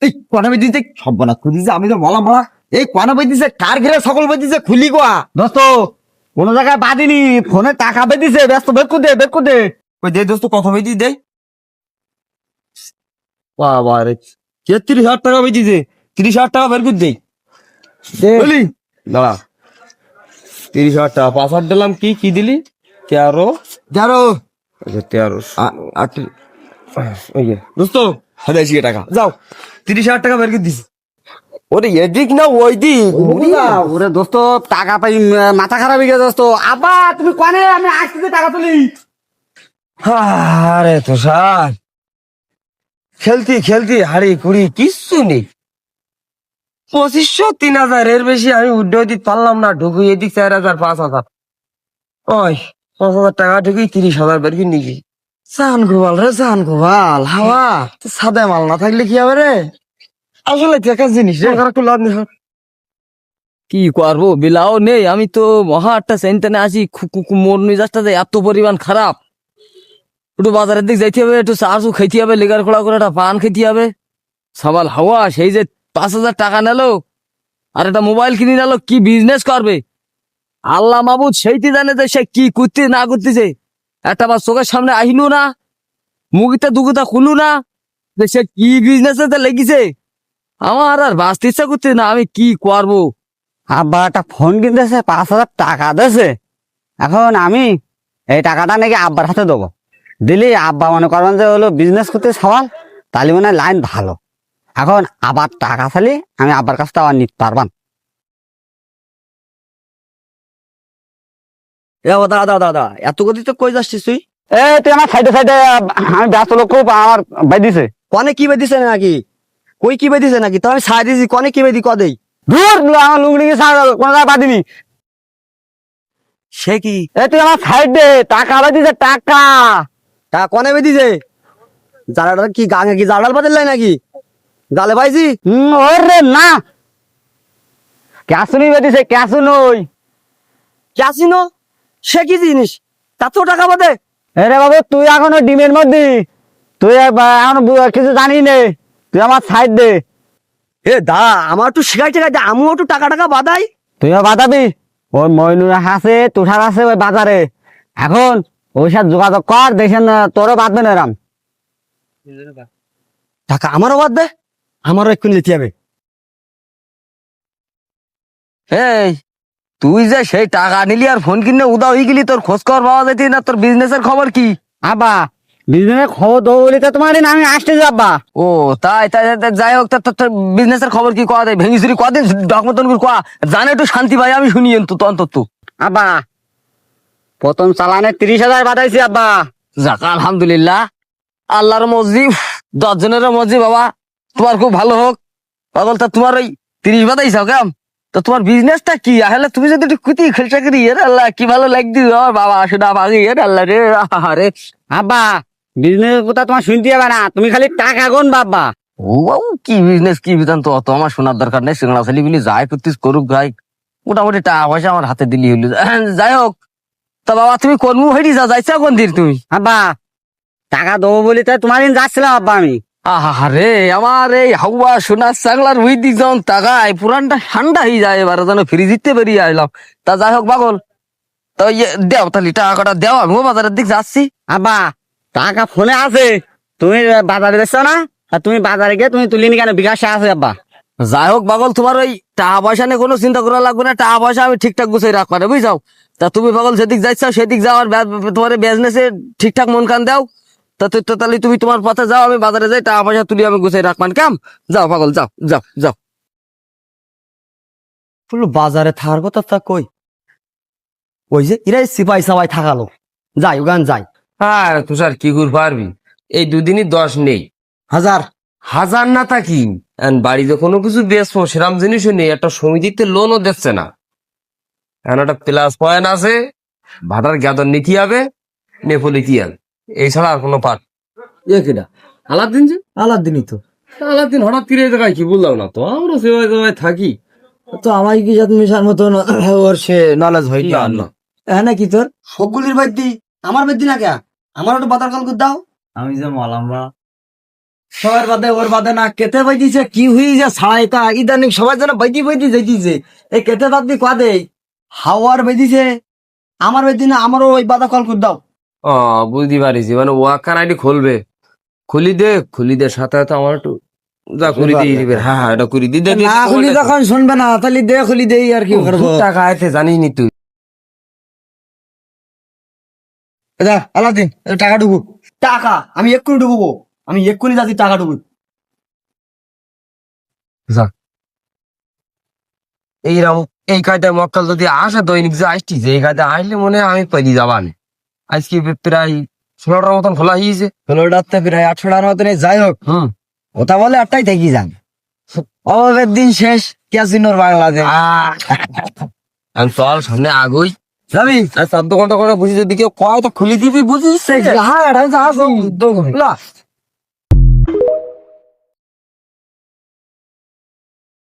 এই কোনা বেদিছে সর্বনাশ করে দিছে, আমি তো বলা মারা এই কোনা বেদিছে কার ঘিরে সকল বেদিছে খুলি গোয়া দোস্ত কোন জায়গায় বাদিনি ফোনে টাকা বেদিছে ব্যস্ত বের করে দে ওই দে দোস্ত কত বেদি দে বাবা রে ৩৩,০০০ টাকা বেদিছে ৩০,০০০ টাকা বের করে দে বলি দাঁড়া ৩০,০০০ টাকা ৫,০০০ দিলাম কি দিলি ১৩ দোস্ত ৮০ টাকা যাও ৩০,০০০ টাকা বের করে দিছি ওরে এদিক না ওই দিক ওরে দোস্ত টাকা পাই মাথা খারাপ হয়ে গেছে দোস্ত আবা তুমি কোনে আমি আসতে টাকা তুলি আরে তো স্যার খেলতি হাড়ি কুড়ি কিচ্ছু নেই ২৫০০ ৩,০০০ এর বেশি আমি উড্ডে দিতে পারলাম না ঢুকুই এদিক ৪,০০০ ৫,০০০ ওই ৫,০০০ টাকা ঢুকুই ৩০,০০০ বের করে নিবি চান গোপাল হাওয়া সাদা মাল না থাকলে কি হবে রে আসলে একটা জিনিস রে একটু লাভ নেই কি করবো বিলাও নেই আমি তো মহা একটা সেন্টানে আছি মোর মিজাজটা যে এত পরিমাণ খারাপ একটু বাজারের দিক যাইতে হবে একটু চা চু খাইতে হবে লেগার খোলা করে একটা পান খেতে হবে সাবাল হাওয়া সেই যে ৫,০০০ টাকা নিল আর একটা মোবাইল কিনে নিল কি বিজনেস করবে আল্লাহ মাবুদ সেইটি জানে যে সে কি করতে না করতেছে একটা বার চোখের সামনে আহিলু না মুগিতে দুগুতা খুলু না যে সে কি বিজনেসে লেগেছে আমার আর বাঁচতে ইচ্ছা করতে না আমি কি করবো আব্বা একটা ফোন কিনতেছে ৫,০০০ টাকা দিয়েছে এখন আমি এই টাকাটা নাকি আব্বার হাতে দেবো দিলি আব্বা মনে করবেন যে হলো বিজনেস করতে সওয়াল তাহলে মনে হয় লাইন ভালো এখন আবার টাকা চালি আমি আব্বার কাছ থেকে আবার নিতে পারবান দাদা এত গতি তো কই যাচ্ছিস তুই তুই আমার সাইডে আমি ব্যস্ত লোক খুব আমার বাই দিছে কনে কি বেদিছে নাকি কই কি বেদিছে নাকি তো আমি সাই দিছি কনে কি বেদি কদেই দূর আমার লুঙ্গি কোনো জায়গায় বাদিনি সে কি তুই আমার সাইড দে টাকা বাই দিছে টাকা তা কনে বেদিছে জালাটা কি গাঙে কি জালাল বাদিলাই নাকি জালে পাইছি ওরে না ক্যাশুনি বাই দিছে ক্যাশুনই ক্যাসিনো সে কি জিনিস তাত টাকা বাদে রে বাবু তুই এখনো ডিমের মধ্যে তুই এখন কিছু জানি নে তুই আমার সাইড দে এ দা আমার একটু শিখাই টেখাই দে আমিও একটু টাকা বাদাই তুইও বাঁধাবি ওই মইনুর আছে তুষার আছে ওই বাজারে এখন ওই সাথে যোগাযোগ কর দেখেন তোরও বাঁধবে না এরাম টাকা আমারও বাদ দে আমারও এক্ষুনি নিতে হবে এই তুই যে সেই টাকা নিলি আর ফোন কিনে উদা হয়ে গেলি তোর খোঁজ খবর পাওয়া যেতি না তোর বিজনেসের খবর কি আব্বা বিজনেসের খবর দেবো বলি তো তোমার আমি আসতে যাব্বা ও তাই তাই তাই, যাই হোক তোর বিজনেসের খবর কি কোয়া দেয় ভেঙি চুরি কদিন ডকমতন করে কোয়া জানে একটু শান্তি ভাই আমি শুনি তো অন্তত আব্বা প্রথম চালানে ৩০,০০০ বাঁধাইছি আব্বা যাক আলহামদুলিল্লাহ আল্লাহর মর্জি ১০ জনের মর্জি বাবা তোমার খুব ভালো হোক পাগল তা তোমার ওই ৩০ বাদাইছাও কেম তো তোমার বিজনেসটা কি আসলে তুমি যদি একটু কুতি খেলতে করি আল্লাহ কি ভালো লাগছে বাবা শুধু বাকি আল্লাহ রে রে আব্বা বিজনেসের কথা তোমার শুনতে হবে না তুমি খালি টাকা গুন বাবা ও বাবু কি বিজনেস কি বিধান তো অত আমার শোনার দরকার নেই সিঙ্গড়া ছেলে গুলি যাই করতিস করুক ভাই মোটামুটি টাকা পয়সা আমার হাতে দিলি হইলো যাই হোক তা বাবা তুমি কর্ম হইনি যাইছা কোন দিন তুমি আব্বা টাকা দেবো বলি তো তোমার দিন যাচ্ছিলাম আব্বা আমি আহা রে আমার এই হাওয়া সোনার চাংলার ওই দিক যখন তাকায় পুরানটা ঠান্ডা হয়ে যায় এবার যেন ফ্রিজিতে বেরিয়ে আসলাম তা যাই হোক পাগল তো দেও তাহলে টাকাটা দেও আমিও বাজারের দিক যাচ্ছি আব্বা টাকা ফোনে আছে তুমি বাজারে যাচ্ছ না আর তুমি বাজারে গিয়ে তুমি তুলিনি কেন বিকাশে আছে আব্বা যাই হোক পাগল তোমার ওই টাকা পয়সা নিয়ে কোনো চিন্তা করা লাগবে না টাকা পয়সা আমি ঠিকঠাক গুছিয়ে রাখবো না বুঝছাও তা তুমি পাগল যেদিক যাচ্ছ সেদিক যাও আর তোমার বিজনেসে ঠিকঠাক মন কান দাও তা তাহলে তুমি তোমার পথে যাও আমি বাজারে যাই টাকা পয়সা তুলি আমি গুছিয়ে রাখবান কেম যাও পাগল যাও যাও যাও বাজারে থাকার কথা তা কই ওই যে এরাই সিপাই সাপাই থাকালো যাই ওখান যাই আর তুষার কি করে পারবি এই দুদিনই ১০ নেই হাজার না থাকি বাড়িতে কোনো কিছু বেচবো সেরাম জিনিসও নেই একটা সমিতিতে লোনও দিচ্ছে না এখন একটা প্লাস পয়েন্ট আছে ভাড়ার গ্যাদর নিতে হবে নেপোলিতে হবে এছাড়া আর কোনো পাঠ কেটা আলাদিন যে আলাদিনই তো আলাদিন হঠাৎ ফিরে দেখায় কি বললাম না তো আমরা সেবাই সেবাই থাকি তো আমার কি যাত মিশার মতন ওর সে নলেজ হয় না, না। হ্যাঁ নাকি তোর সকলের বাদ দি আমার বাদ দি না কে আমার একটু বাতার কাল করে দাও আমি যে মলামরা সবার বাদে ওর বাদে না কেটে বাইদিছে কি হয়ে যে ছাড়াইতা ইদানিং সবাই যেন বাইদি বাইদি যাইতিছে এই কেটে বাদ দি কাদে হাওয়ার বাইদিছে আমার বাইদি না আমারও ওই বাদা কল করে দাও ও বুঝতে পারিছি মানে ওয়াকার আইডি খুলি দে সাথে সাথে আমার একটু যা করে দিয়ে দিবে হ্যাঁ এটা করে দিয়ে দে না খুলি যখন শুনবে না তাহলে দে খুলি দেই আর কি করবো টাকা আইতে জানিস নি তুই যা আলাদিন টাকা ঢুকু টাকা আমি এক্ষুনি ঢুকবো আমি এক্ষুনি যাচ্ছি টাকা ঢুকু এইরকম এই কায়দায় মক্কাল যদি আসে দৈনিক যে আসছি যে এই কায়দায় আসলে মনে হয় আমি পেরিয়ে যাবানি আজকে প্রায় 16টার মতন খোলা হয়েছে ষোলোটাতে প্রায় 8টার মতন যাই হোক ওটা বলে 8টাই থেকে যান অভাবের দিন শেষ ক্যাসিনোর বাংলাদেশ আমি চল সামনে আগুই যাবি 4 ঘন্টা করে বুঝি যদি কেউ কয় তা খুলি দিবি বুঝিস হ্যাঁ এটা